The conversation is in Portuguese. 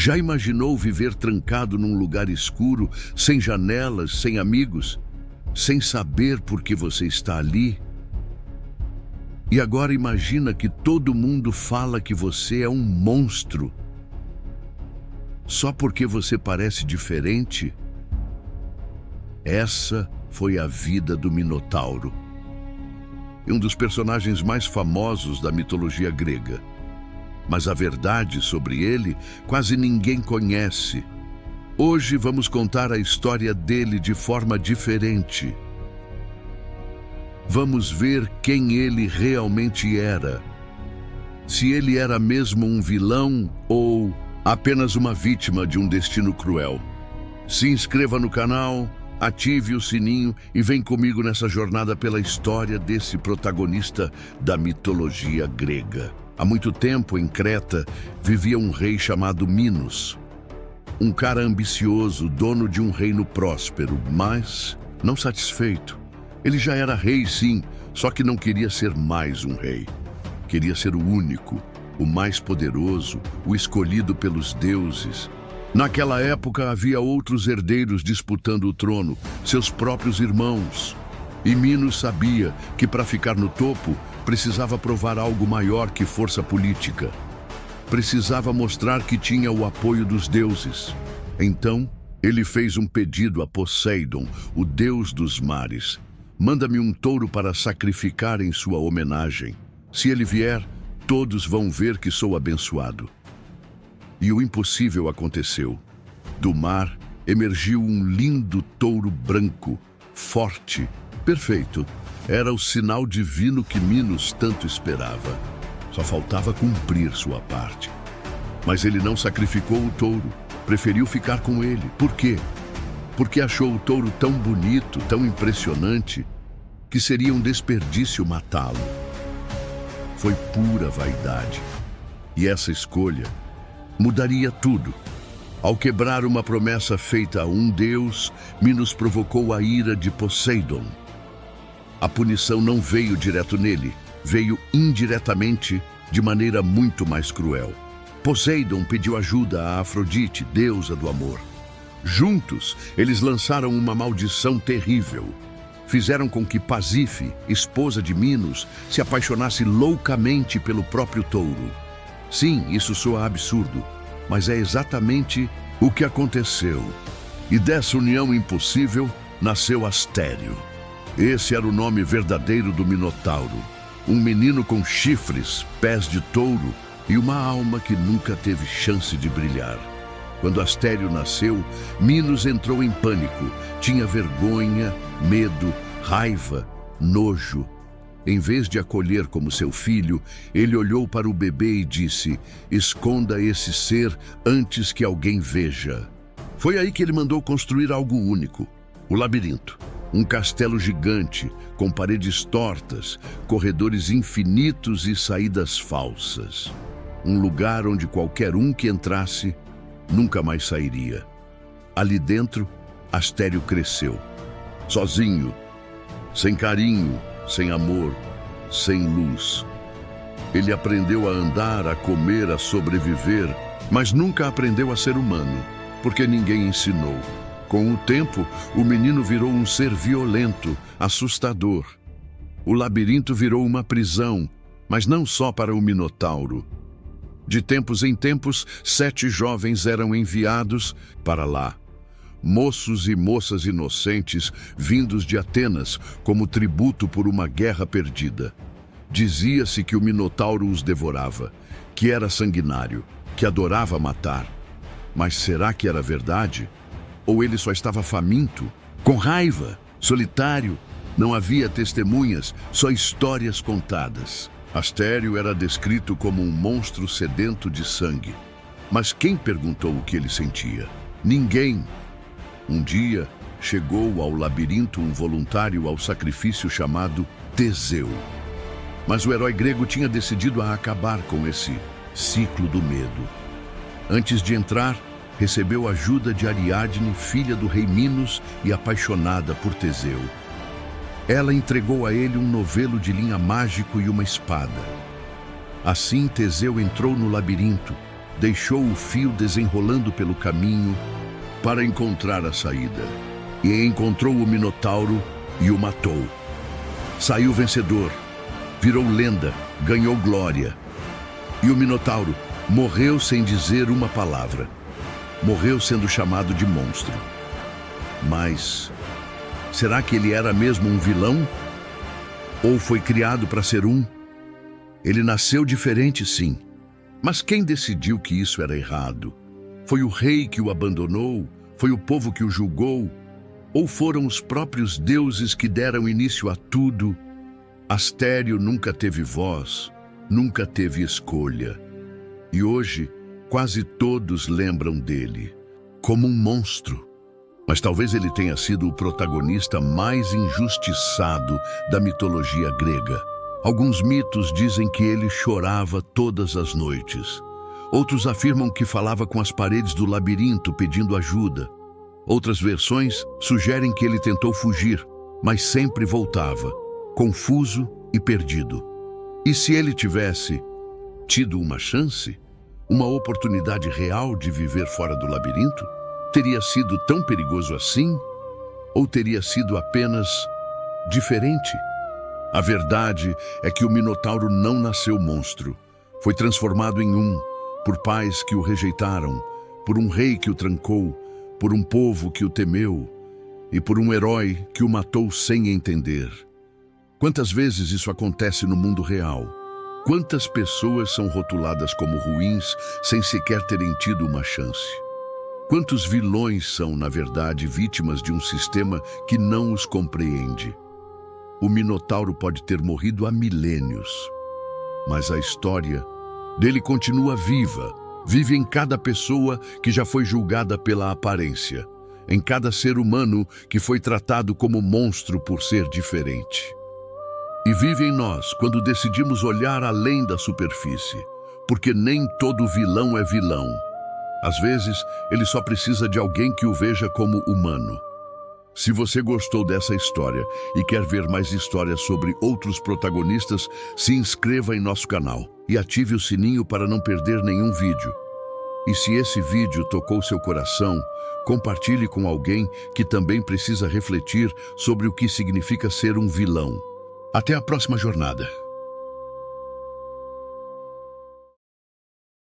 Já imaginou viver trancado num lugar escuro, sem janelas, sem amigos, sem saber por que você está ali? E agora imagina que todo mundo fala que você é um monstro. Só porque você parece diferente? Essa foi a vida do Minotauro, um dos personagens mais famosos da mitologia grega. Mas a verdade sobre ele quase ninguém conhece. Hoje vamos contar a história dele de forma diferente. Vamos ver quem ele realmente era. Se ele era mesmo um vilão ou apenas uma vítima de um destino cruel. Se inscreva no canal, ative o sininho e vem comigo nessa jornada pela história desse protagonista da mitologia grega. Há muito tempo, em Creta, vivia um rei chamado Minos. Um cara ambicioso, dono de um reino próspero, mas não satisfeito. Ele já era rei, sim, só que não queria ser mais um rei. Queria ser o único, o mais poderoso, o escolhido pelos deuses. Naquela época havia outros herdeiros disputando o trono, seus próprios irmãos. E Minos sabia que para ficar no topo, precisava provar algo maior que força política. Precisava mostrar que tinha o apoio dos deuses. Então, ele fez um pedido a Poseidon, o deus dos mares. Manda-me um touro para sacrificar em sua homenagem. Se ele vier, todos vão ver que sou abençoado. E o impossível aconteceu. Do mar emergiu um lindo touro branco, forte, perfeito. Era o sinal divino que Minos tanto esperava. Só faltava cumprir sua parte. Mas ele não sacrificou o touro, preferiu ficar com ele. Por quê? Porque achou o touro tão bonito, tão impressionante, que seria um desperdício matá-lo. Foi pura vaidade. E essa escolha mudaria tudo. Ao quebrar uma promessa feita a um deus, Minos provocou a ira de Poseidon. A punição não veio direto nele, veio indiretamente, de maneira muito mais cruel. Poseidon pediu ajuda a Afrodite, deusa do amor. Juntos, eles lançaram uma maldição terrível. Fizeram com que Pasífae, esposa de Minos, se apaixonasse loucamente pelo próprio touro. Sim, isso soa absurdo, mas é exatamente o que aconteceu. E dessa união impossível, nasceu Astério. Esse era o nome verdadeiro do Minotauro. Um menino com chifres, pés de touro e uma alma que nunca teve chance de brilhar. Quando Astério nasceu, Minos entrou em pânico. Tinha vergonha, medo, raiva, nojo. Em vez de acolher como seu filho, ele olhou para o bebê e disse: "Esconda esse ser antes que alguém veja." Foi aí que ele mandou construir algo único, o labirinto. Um castelo gigante, com paredes tortas, corredores infinitos e saídas falsas. Um lugar onde qualquer um que entrasse nunca mais sairia. Ali dentro, Astério cresceu. Sozinho, sem carinho, sem amor, sem luz. Ele aprendeu a andar, a comer, a sobreviver, mas nunca aprendeu a ser humano, porque ninguém ensinou. Com o tempo, o menino virou um ser violento, assustador. O labirinto virou uma prisão, mas não só para o Minotauro. De tempos em tempos, 7 jovens eram enviados para lá. Moços e moças inocentes vindos de Atenas como tributo por uma guerra perdida. Dizia-se que o Minotauro os devorava, que era sanguinário, que adorava matar. Mas será que era verdade? Ou ele só estava faminto, com raiva, solitário? Não havia testemunhas, só histórias contadas. Astério era descrito como um monstro sedento de sangue. Mas quem perguntou o que ele sentia? Ninguém. Um dia, chegou ao labirinto um voluntário ao sacrifício chamado Teseu. Mas o herói grego tinha decidido a acabar com esse ciclo do medo. Antes de entrar, recebeu ajuda de Ariadne, filha do rei Minos e apaixonada por Teseu. Ela entregou a ele um novelo de linha mágico e uma espada. Assim Teseu entrou no labirinto, deixou o fio desenrolando pelo caminho para encontrar a saída. E encontrou o Minotauro e o matou. Saiu vencedor, virou lenda, ganhou glória. E o Minotauro morreu sem dizer uma palavra. Morreu sendo chamado de monstro. Mas será que ele era mesmo um vilão? Ou foi criado para ser um? Ele nasceu diferente, sim. Mas quem decidiu que isso era errado? Foi o rei que o abandonou? Foi o povo que o julgou? Ou foram os próprios deuses que deram início a tudo? Astério nunca teve voz, nunca teve escolha. E hoje, quase todos lembram dele como um monstro. Mas talvez ele tenha sido o protagonista mais injustiçado da mitologia grega. Alguns mitos dizem que ele chorava todas as noites. Outros afirmam que falava com as paredes do labirinto pedindo ajuda. Outras versões sugerem que ele tentou fugir, mas sempre voltava, confuso e perdido. E se ele tivesse tido uma chance, uma oportunidade real de viver fora do labirinto, teria sido tão perigoso assim? Ou teria sido apenas diferente? A verdade é que o Minotauro não nasceu monstro. Foi transformado em um, por pais que o rejeitaram, por um rei que o trancou, por um povo que o temeu e por um herói que o matou sem entender. Quantas vezes isso acontece no mundo real? Quantas pessoas são rotuladas como ruins sem sequer terem tido uma chance? Quantos vilões são, na verdade, vítimas de um sistema que não os compreende? O Minotauro pode ter morrido há milênios, mas a história dele continua viva. Vive em cada pessoa que já foi julgada pela aparência, em cada ser humano que foi tratado como monstro por ser diferente. E vive em nós quando decidimos olhar além da superfície, porque nem todo vilão é vilão. Às vezes, ele só precisa de alguém que o veja como humano. Se você gostou dessa história e quer ver mais histórias sobre outros protagonistas, se inscreva em nosso canal e ative o sininho para não perder nenhum vídeo. E se esse vídeo tocou seu coração, compartilhe com alguém que também precisa refletir sobre o que significa ser um vilão. Até a próxima jornada.